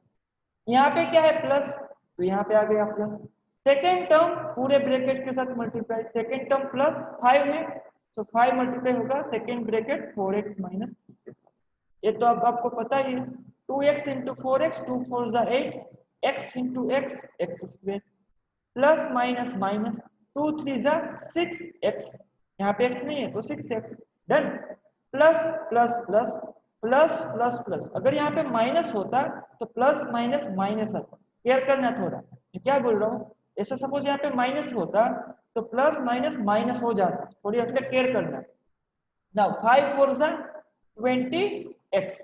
यहाँ पे क्या है प्लस, तो यहाँ पे आ गया प्लस, सेकेंड टर्म पूरे ब्रैकेट के साथ मल्टीप्लाई, सेकेंड टर्म प्लस 5 है, तो 5 मल्टीप्लाई होगा सेकेंड ब्रैकेट 4x माइनस 3 के साथ। ये तो अब आपको पता ही है, 2x इंटू 4x, 2 4 जा 8, x into x, x square plus minus minus 2 3 जा 6x, यहाँ पे x नहीं है तो 6x, done. Plus plus plus plus plus plus, अगर यहाँ पे माइनस होता तो प्लस माइनस माइनस आता, केयर करना थोड़ा, मैं क्या बोल रहा हूँ, ऐसा सपोज यहाँ पे माइनस होता तो प्लस माइनस माइनस हो जाता, थोड़ी अपने केयर करना। नाउ 5 4 जा 20x,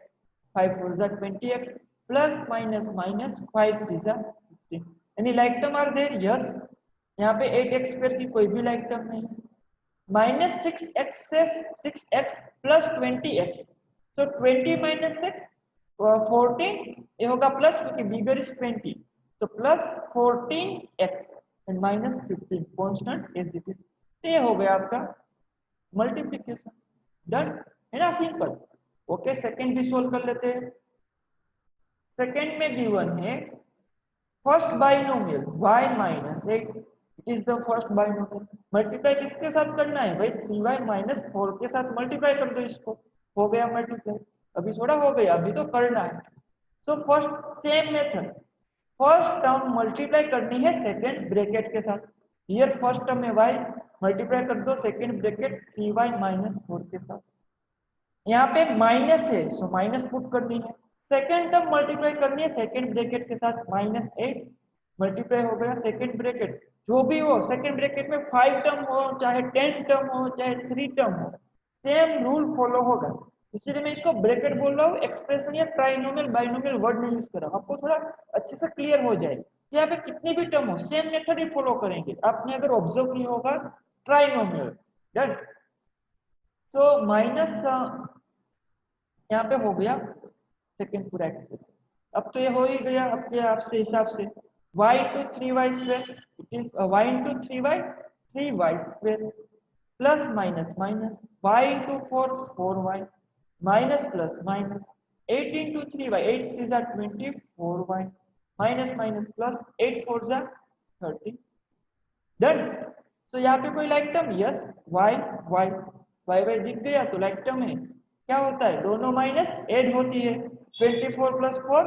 5 4 जा 20x प्लस माइनस माइनस 5 3 जा 15, any like term are there? Yes. यहाँ पे 8x स्क्वायर की कोई भी लाइक टर्म नहीं, माइनस 6x प्लस 20x, तो 20 माइनस 6 14, ये होगा प्लस क्योंकि बिगर इज 20, तो plus 14x and minus 15 constant as it is. ये हो गया आपका मल्टीप्लिकेशन, डन है ना, सिंपल। ओके, सेकंड भी सोल्व कर लेते हैं। सेकंड में गिवन है first binomial y minus 8, it is the first binomial. Multiply किसके साथ करना है भाई, 3y माइनस 4 के साथ मल्टीप्लाई कर दो इसको, हो गया मल्टीप्लाई। अभी थोड़ा हो गया, अभी तो करना है। So first sem method, first term multiply करनी है सेकेंड ब्रैकेट के साथ, हियर फर्स्ट टर्म में y मल्टीप्लाई कर दो सेकेंड ब्रैकेट 3y माइनस 4 के साथ, यहाँ पे माइनस है सो माइनस पुट करनी है, सेकेंड टर्म मल्टीप्लाई करनी है सेकेंड ब्रैकेट के साथ, माइनस 8 मल्टीप्लाई हो गया सेकेंड ब्रैकेट, जो भी हो सेकेंड ब्रैकेट में 5 टर्म हो चाहे 10 टर्म हो चाहे 3 टर्म हो, सेम रूल फॉलो होगा। इसीलिए मैं इसको ब्रैकेट बोल रहा हूँ, एक्सप्रेशन या ट्राइनोमियल बाइनोमियल वर्ड नहीं यूज कर रहा हूँ, आपको थोड़ा अच्छे से क्लियर हो जाए कि यहाँ पे कितनी भी टर्म हो सेम मेथड ही फॉलो करेंगे। आपने अगर ऑब्जर्व नहीं होगा ट्राइनोमियल, डन। सो माइनस यहाँ पे हो गया सेकेंड पूरा एक्सप्रेशन। अब तो ये हो ही गया आपके आपसे हिसाब से y into 3y square, it is y into 3y square plus minus minus y into 4y minus plus minus 8 into 3y, 8 3s are 24y minus minus plus 8 4s are 30 done. तो यहाँ पे कोई like term, yes y y y y दिख गया तो like term है। क्या होता है, दोनों माइनस ऐड होती है, 24 प्लस 4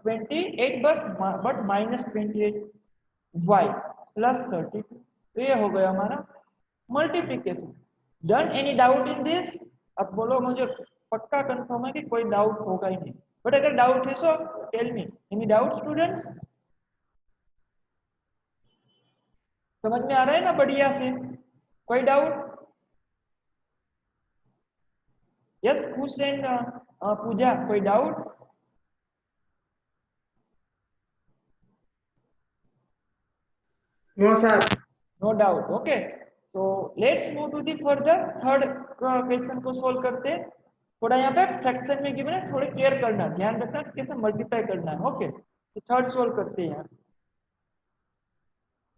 28 बस बट माइनस 28 y प्लस 32। तो ये हो गया हमारा multiplication. Done. Any doubt in this? अब बोलो, मुझे पक्का कंफर्म है कि कोई डाउट होगा ही नहीं, बट अगर डाउट है so tell me. Any doubt students? समझ में आ रहा है ना बढ़िया से? कोई डाउट? यस हुसैन पूजा, कोई doubt? No, sir. No doubt. Okay, तो let's move to the further. Third question को सोल्व करते हैं। थोड़ा यहाँ पे फ्रैक्शन में गिवन है, थोड़े केयर करना, ध्यान रखना कैसे मल्टीप्लाई करना है। ओके, तो थर्ड सोल्व करते हैं यहाँ।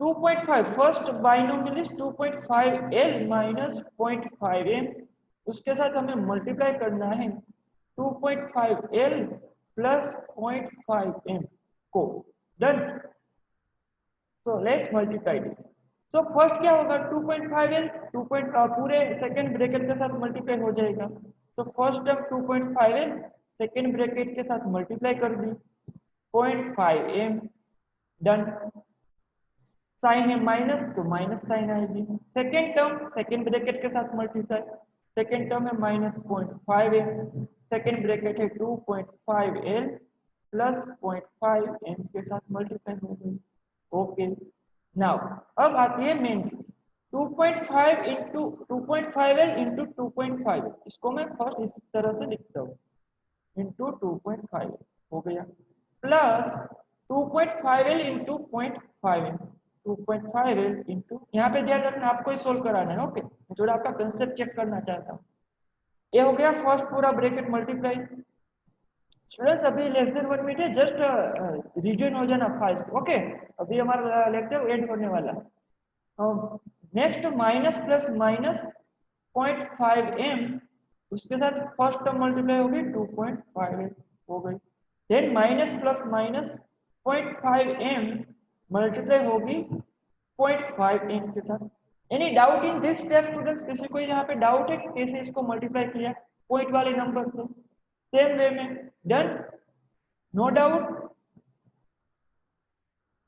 2.5 first binomial is 2.5l minus 0.5m, उसके साथ हमें मल्टीप्लाई करना है 2.5l प्लस 0.5m को। Done. So let's multiply it. So first क्या होगा, 2.5l पूरे सेकेंड ब्रैकेट के साथ मल्टीप्लाई हो जाएगा। तो first term 2.5l second bracket के साथ मल्टीप्लाई कर दी 0.5m। डन। साइन है माइनस तो माइनस साइन आएगी। सेकेंड टर्म सेकेंड ब्रैकेट के साथ मल्टीप्लाई, सेकेंड टर्म है माइनस 0.5m, सेकेंड ब्रैकेट है 2.5l प्लस 0.5m के साथ मल्टीप्लाई हो गई। ओके, नाउ अब आती है मेन चीज, 2.5 इंटू 2.5l इंटू 2.5, इसको मैं फर्स्ट इस तरह से लिखता हूँ, इंटू 2.5 हो गया, plus 2.5l into 0.5m, 2.5l into, यहाँ पे ध्यान रखना आपको ही सोल्व कराना है। ओके, मैं थोड़ा आपका कंसेप्ट चेक करना चाहता हूँ। ये हो गया फर्स्ट पूरा ब्रैकेट मल्टीप्लाई। स्टूडेंट्स अभी लेस देन 1 मिनट है, जस्ट रिजन हो जाना फास्ट। ओके, अभी हमारा लेक्चर एंड होने वाला है। Next minus plus minus 0.5m, उसके साथ फर्स्ट टर्म मल्टीप्लाई होगी 2.5 हो गई। Then minus plus minus 0.5m multiply होगी 0.5m के साथ। Any doubt in this step students? किसी को यहाँ पे डाउट है कि कैसे इसको मल्टीप्लाई किया पॉइंट वाले नंबर से? सेम वे में। डन, नो डाउट,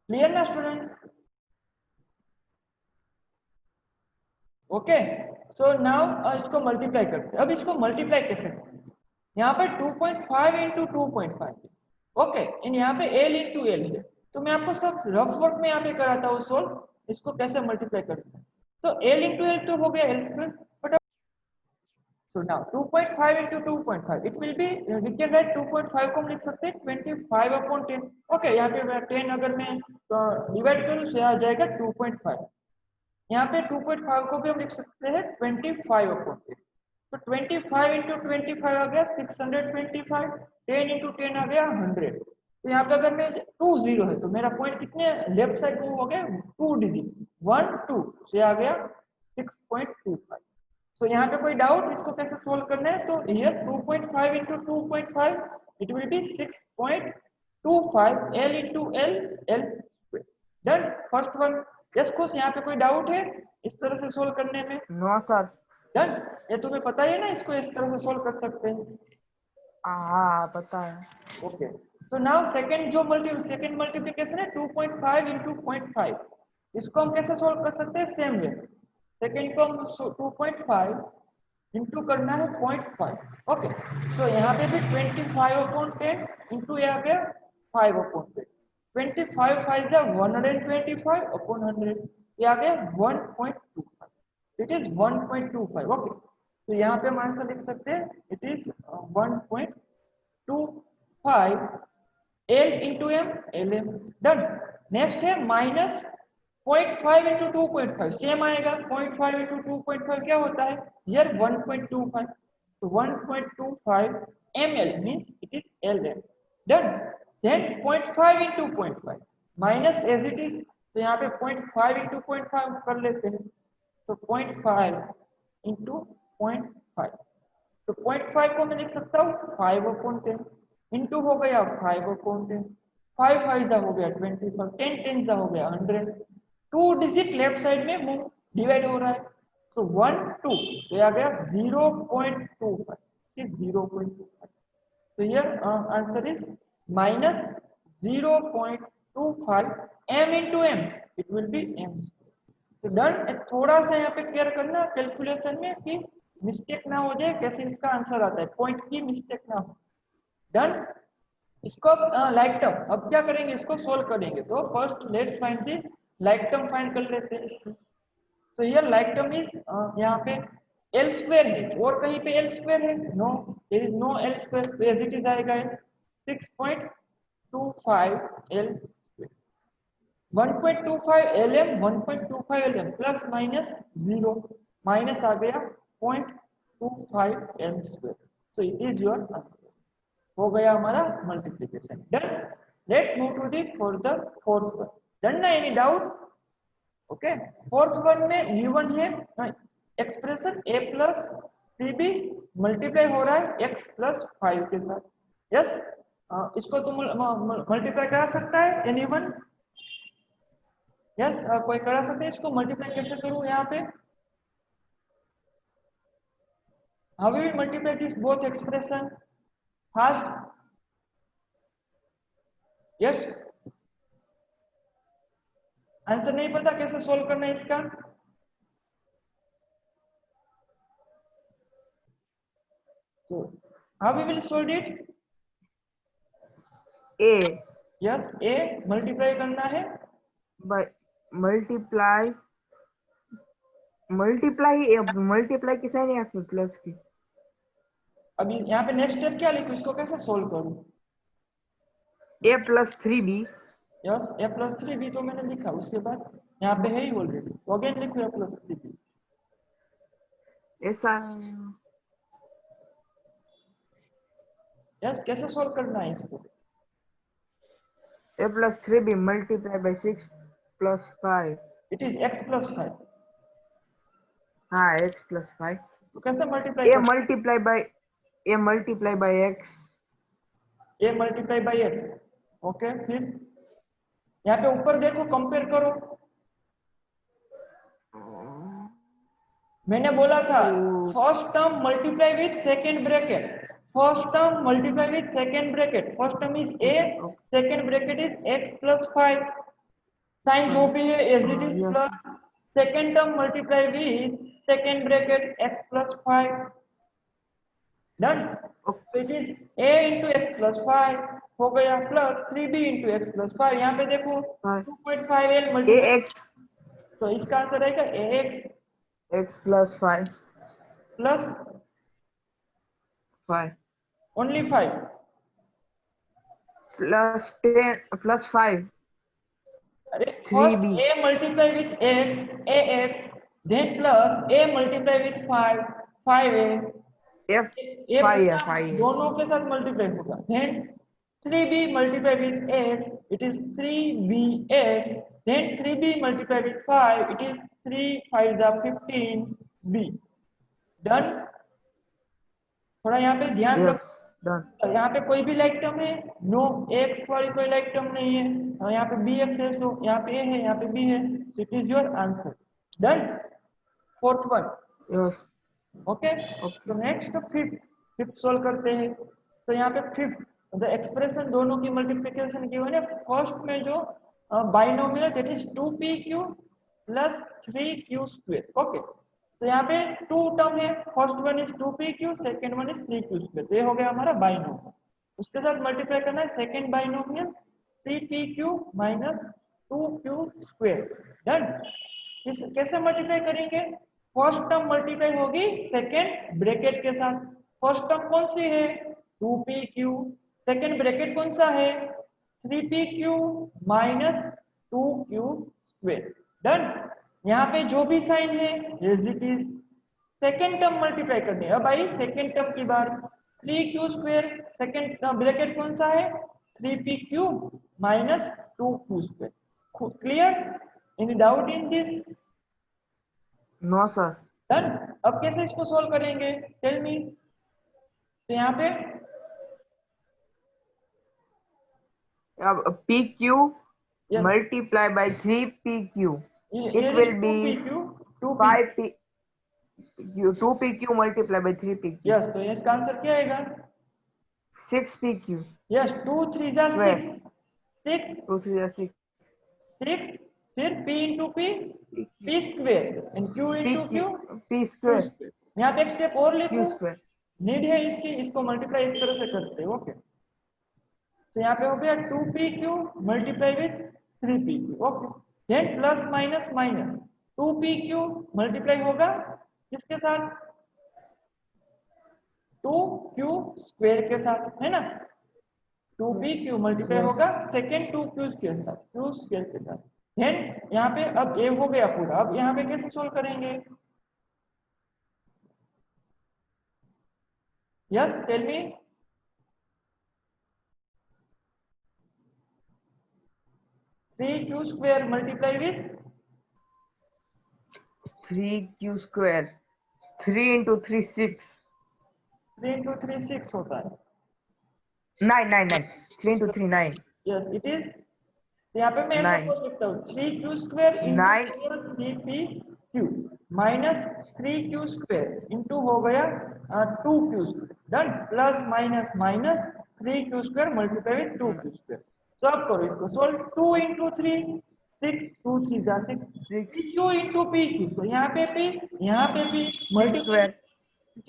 क्लियर ना स्टूडेंट्स? ओके, सो नाउ इसको मल्टीप्लाई करते हैं। अब इसको मल्टीप्लाई कैसे करते हैं? यहाँ पे 2.5 इंटू 2.5, ओके, इन यहाँ पे l इंटू एल है, तो मैं आपको सब रफ वर्क में यहाँ पे कराता हूँ सोल्व, इसको कैसे मल्टीप्लाई करते हैं। तो l इंटू एल तो हो गया l square, but so now 2.5 into 2.5 it will be, we can write 2.5 को हम लिख सकते हैं 25 upon 10। ओके, यहाँ पे 10 अगर मैं डिवाइड करूँ तो आ जाएगा 2.5। यहाँ पे 2.5 को भी हम लिख सकते हैं 25 upon 10। तो 25 into 25 आ गया 625, 10 into 10 आ गया 100। तो यहाँ पे अगर मैं 2 0 है तो मेरा पॉइंट कितने लेफ्ट साइड मूव हो गया, 2 डिजिट, 1 2 से आ गया 6.25। तो यहाँ पे कोई डाउट इसको कैसे सोल्व करना है? तो here 2.5 into 2.5 it will be 6.25 l into l square। Done, first one. Yes खुश, यहाँ पे कोई डाउट है इस तरह से सोल्व करने में? No, sir. डन, ये तुम्हें पता ही है ना इसको इस तरह से सोल्व कर सकते हैं। हाँ, पता है। ओके, तो नाउ सेकंड मल्टीप्लिकेशन है 2.5 into 0.5, इसको हम कैसे सोल्व कर सकते हैं? सेम वे, सेकंड को हम 2.5 इंटू करना है 0.5। ओके, तो यहाँ पे भी 25 upon 10 इंटू यहाँ पे 5 upon 10, 25 5 जा 125 upon 100, ये आ गया 1.25, इट इज 1.25। ओके, तो यहाँ पे हम आंसर लिख सकते हैं it is 1.25 l into m lm। Done. Next है माइनस 0.5 इंटू 2.5, सेम आएगा। 0.5 इंटू 2.5 क्या होता है यार? 1.25। तो 1.25 ml means it is lm. Done. Then 0.5 into 0.5 minus as it is, तो यहाँ पे 0.5 into 0.5 कर लेते हैं, तो 0.5 into 0.5, तो 0.5 को मैं लिख सकता हूँ 5/10 इंटू हो गया 5/10, 5 5 जा हो गया 20, 10 10 जा हो गया 100, 2 डिजिट लेफ्ट साइड में मूव डिवाइड हो रहा है, तो 1 2 तो आ गया 0.25, is 0.25, so here answer is minus 0.25 m into m, it will be m square. तो डन. थोड़ा सा यहाँ पे केयर करना कैलकुलेशन में कि मिस्टेक ना हो जाए, कैसे इसका आंसर आता है, पॉइंट की मिस्टेक ना हो. डन. इसको लाइक टर्म अब क्या करेंगे, इसको सोल्व करेंगे, तो first let's find the like term find कर लेते हैं इसकी. तो हियर लाइक टर्म इज यहाँ पे एल स्क्वायर है, और कहीं पे एल स्क्वायर है, no there is no L square, तो एज इट इज आएगा 6.25 L square, 1.25 lm 1.25 lm plus minus 0, minus आ गया 0.25 m स्क्वायर, तो इट इज योर आंसर. हो गया हमारा multiplication. Done. Let's move to the for the fourth one. Done ना, any doubt? Okay. Fourth one में v1 है expression a plus 3b multiply हो रहा है x प्लस 5 के साथ. यस, इसको तुम मल्टीप्लाई करा सकता है एनीवन? यस, कोई करा सकते हैं इसको मल्टीप्लाई? कैसे करूं यहाँ पे? How we will multiply this both expression? Fast. Yes, answer नहीं पता कैसे सोल्व करना है इसका? So, how we will solve it? A Yes, a multiply करना है by मल्टीप्लाई की साइन है प्लस की. अभी यहाँ पे नेक्स्ट स्टेप क्या लिखूं, इसको कैसे सोल्व करूं? a plus 3b. Yes, a plus 3b तो मैंने लिखा, उसके बाद यहाँ पे है ही ऑलरेडी, तो अगेन लिखो a प्लस 3b. ऐसा यस, कैसे सोल्व करना है इसको? a plus 3b multiplied by 6 plus 5. It is x plus 5. हाँ, x plus 5. तो कैसे multiply a multiplied by x. a multiply by x. Okay, फिर यहाँ पे ऊपर देखो, कंपेयर करो. मैंने बोला था first term multiply with second bracket, first term multiply with second bracket, first term is a, second bracket is x plus 5, sign जो भी है as it is plus, second term multiply with second bracket x plus 5. Done. तो it is a into x plus 5 हो गया plus 3b into x plus 5. यहाँ पे देखो 2.5l multiply, ax तो इसका आंसर रहेगा ax x plus 5 plus 5 only 5 plus 10 plus 5. अरे first 3b. a multiply with x ax, then plus a multiply with 5 5a, f a 5 दोनों के साथ मल्टीप्लाई होगा, then 3b multiply with x, it is 3bx, then 3b multiply with 5, it is 3 5 जा 15b. Done. थोड़ा यहाँ पे ध्यान yes रखो, done. यहाँ पे कोई भी लाइक टर्म है? नो, x वाली कोई लाइक टर्म नहीं है, और यहाँ पे bx है, तो यहाँ पे a है, यहाँ पे b है, so it is your answer. Done. Fourth one. yes okay. तो नेक्स्ट फिफ्थ सोल्व करते हैं. तो यहाँ पे फिफ्थ द एक्सप्रेशन दोनों की मल्टीप्लिकेशन की हुई है. फर्स्ट में जो बाइनोमियल है that is 2pq plus 3q square. Okay, तो यहाँ पे टू टर्म है, first one is 2pq, second one is 3q square, तो ये हो गया हमारा बाइनोमियल. उसके साथ मल्टीप्लाई करना है second binomial 3pq minus 2q square. Done. कैसे मल्टीप्लाई करेंगे? फर्स्ट टर्म मल्टीप्लाई होगी सेकंड ब्रैकेट के साथ. फर्स्ट टर्म कौन सी है? 2pq, सेकंड ब्रैकेट कौन सा है? 3pq minus 2q square. Done. यहाँ पे जो भी साइन है as it is. Second term multiply करनी है. अब आई सेकंड टर्म की बार, 3q स्क्वायर, सेकंड ब्रैकेट कौन सा है 3p³ minus 2q square. Clear? Any doubt in this? No sir. Done. अब कैसे इसको सॉल्व करेंगे टेल मी। तो यहाँ पे अब PQ yes multiply by 3PQ, it here is will be 2pq 2p 5PQ, 2PQ multiply by 3PQ, yes. तो इसका आंसर क्या आएगा 6PQ यस 2 3 जा 6 square, 6 2 3 are 6 6 फिर p into p p square and q into q P q square, square. यहाँ पे एक step और लिखूं, Q square, नीड है इसकी, इसको मल्टीप्लाई इस तरह से करते हैं। ओके तो यहाँ पे हो गया 2pq multiply with 3pq। Okay then plus minus minus 2pq multiply होगा किसके साथ 2q स्क्वायर के साथ, है ना। 2pq मल्टीप्लाई yes, होगा सेकेंड 2q के साथ q स्क्वायर के साथ। देन यहाँ पे अब ये हो गया पूरा। अब यहाँ पे कैसे सोल्व करेंगे yes tell me. 3q square multiply with 3Q square, 3 into 3 6, 3 into 3 6 होता है 9 9 9, 3 into 3 9, यस इट इज। तो यहाँ पे मैं ऐसा 9 बोल सकता हूँ 3q square into 9 4 3pq minus 3q square into हो गया 2q square. Done. Plus minus minus 3q square multiply with 2q square. Solve करो इसको। सॉल्व 2 इंटू 3 6 2 3 जा 6 6 q इंटू pq। तो यहाँ पे p यहाँ पे p P multiply square,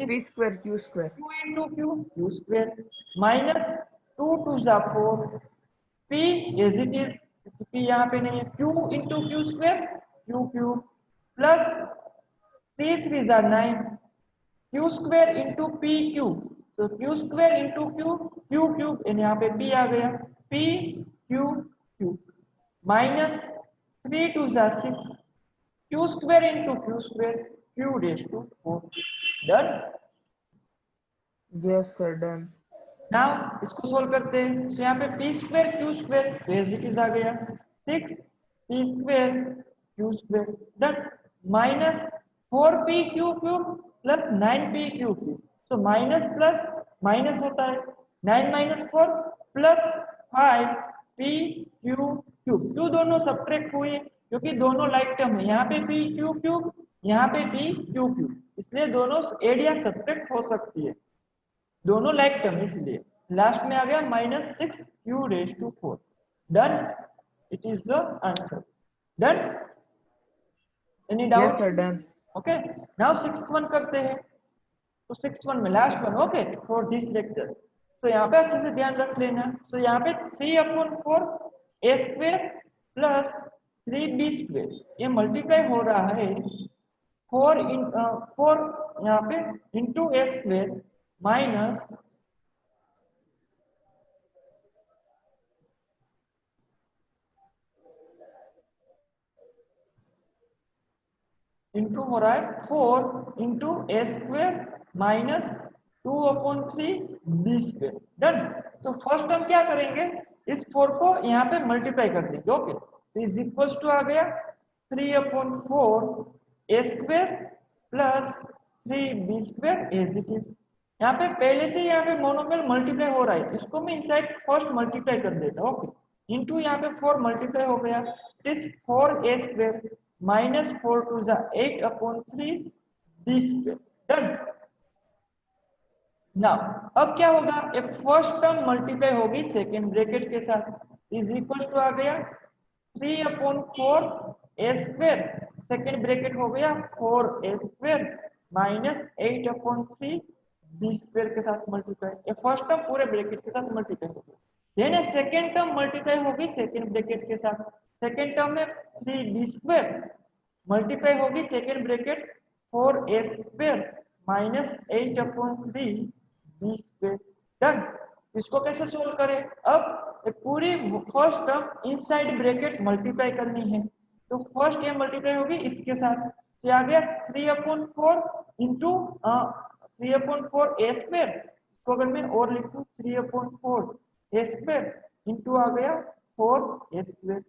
P square Q square, 2 into q square minus 2 2 जा 4 p as it is p यहाँ पे नहीं है q into q square q cube plus 3 3 जा 9 q square into p cube। तो q square into q cube and यहाँ पे p आ गया p q cube minus 3 2 जा 6 q square into q square q raised to 4। Done. yes sir, done, now इसको solve करते हैं। तो यहाँ पे P square Q square as it is आ गया 6 P square Q square. Done. Minus 4p Q cube plus 9p Q cube. तो minus plus minus होता है 9 minus 4 plus 5p Q cube. क्यों दोनों सब्ट्रैक्ट हुए क्योंकि दोनों लाइक टर्म है। यहाँ पे p क्यू क्यूब यहाँ पे p क्यू क्यूब, इसलिए दोनों एरिया सब्ट्रैक्ट हो सकती है, दोनों लाइक टर्म, इसलिए लास्ट में आ गया minus 6 q raise to 4। Done. It is the answer. Done. Any yes doubt? sir, done, okay now 6th one करते हैं। तो 6th वन में last one okay for this lecture. तो यहाँ पे अच्छे से ध्यान रख लेना। तो यहाँ पे 3/4 a square plus 3b square ये मल्टीप्लाई हो रहा है 4 यहाँ पे into a square minus into हो रहा है 4 into A square minus 2/3 B square. Done. तो फर्स्ट हम क्या करेंगे इस 4 को यहाँ पे मल्टीप्लाई कर देंगे। ओके तो इज इक्वल्स टू आ गया 3/4 A square plus 3b square as it is. यहाँ पे पहले से यहाँ पे मोनोमियल मल्टीप्लाई हो रहा है, इसको मैं इनसाइड फर्स्ट मल्टीप्लाई कर देता हूँ। ओके इंटू यहाँ पे 4 मल्टीप्लाई हो गया it is 4a square minus 4 two जा 8/3 b स्क्वायर। डन। नाउ अब क्या होगा एक फर्स्ट टर्म मल्टीप्लाई होगी सेकेंड ब्रैकेट के साथ इज इक्वल टू आ गया 3/4 a स्क्वायर सेकेंड ब्रैकेट हो गया 4a square minus 8/3 b square के साथ मल्टीप्लाई। ये फर्स्ट टर्म पूरे ब्रैकेट के साथ मल्टीप्लाई हो गया। देन सेकेंड टर्म मल्टीप्लाई होगी सेकेंड ब्रैकेट के साथ। सेकेंड टर्म में 3b स्क्वायर मल्टीप्लाई होगी second bracket 4a square minus 8/3 b square. Done. इसको कैसे सोल्व करें अब पूरी first term inside bracket multiply करनी है। तो फर्स्ट ये मल्टीप्लाई होगी इसके साथ तो आ गया 3/4 इंटू 3/4 a स्क्वायर तो अगर मैं और लिखूं 3/4 ए स्क्वायर इंटू आ गया 4 A square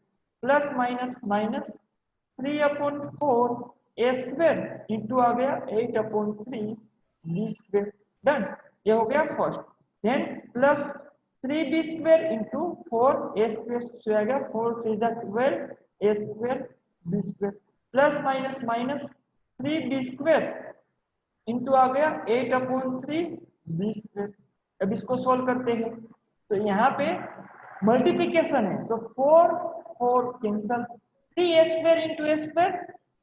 plus minus minus 3/4 A square into आ गया 8/3 बी स्क्वायर। डन, ये हो गया first. Then plus 3b square into 4a square, so आ गया 4 3 12 a square b square plus minus minus 3b square into आ गया 8/3 b स्क्वायर। अब इसको सॉल्व करते हैं तो यहाँ पे मल्टीप्लिकेशन है तो 4 4 cancel 3a square into a square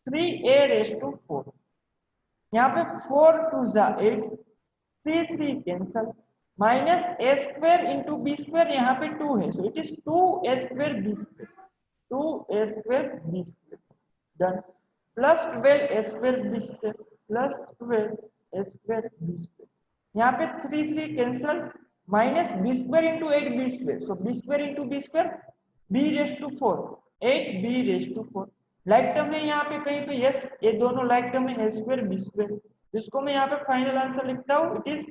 3a raise to 4, यहाँ पे 4 2 जा 8 3 3 cancel minus a square into b square, यहाँ पे 2 है so it is 2a square b square 2a square b square. Done, plus 12a square b square plus 12a square b square, यहाँ पे 3 3 cancel minus b square into 8b square, so b square into b square b raise to 4 8b raise to 4। Like term है यहाँ पे कहीं पे, yes ये दोनों like term है a स्क्वायर b स्क्वायर, जिसको मैं यहाँ पे फाइनल आंसर लिखता हूँ it is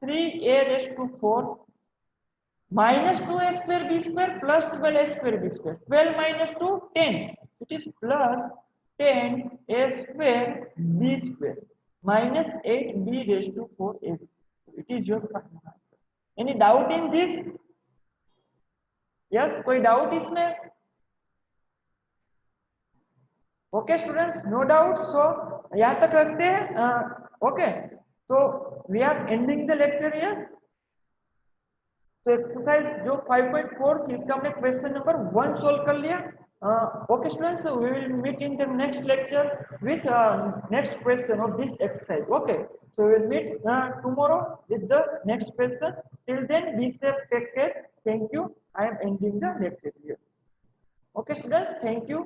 3a raise to 4 minus 2a square b square plus 12a square b square 12 minus 2 10, it is plus 10a square b square minus 8b raise to 4a, it is your final answer. Any doubt in this? Yes, कोई doubt इसमें? Okay students, no doubt. So यहाँ तक रखते हैं। Okay, तो we are ending the lecture here. तो exercise जो 5.4 थी इसका हमने क्वेश्चन नंबर 1 सॉल्व कर लिया। Okay students, we will meet in the next lecture with next question of this exercise. Okay, so we will meet tomorrow with the next question. Till then, be safe, take care. Thank you. I am ending the lecture here. Okay students, thank you.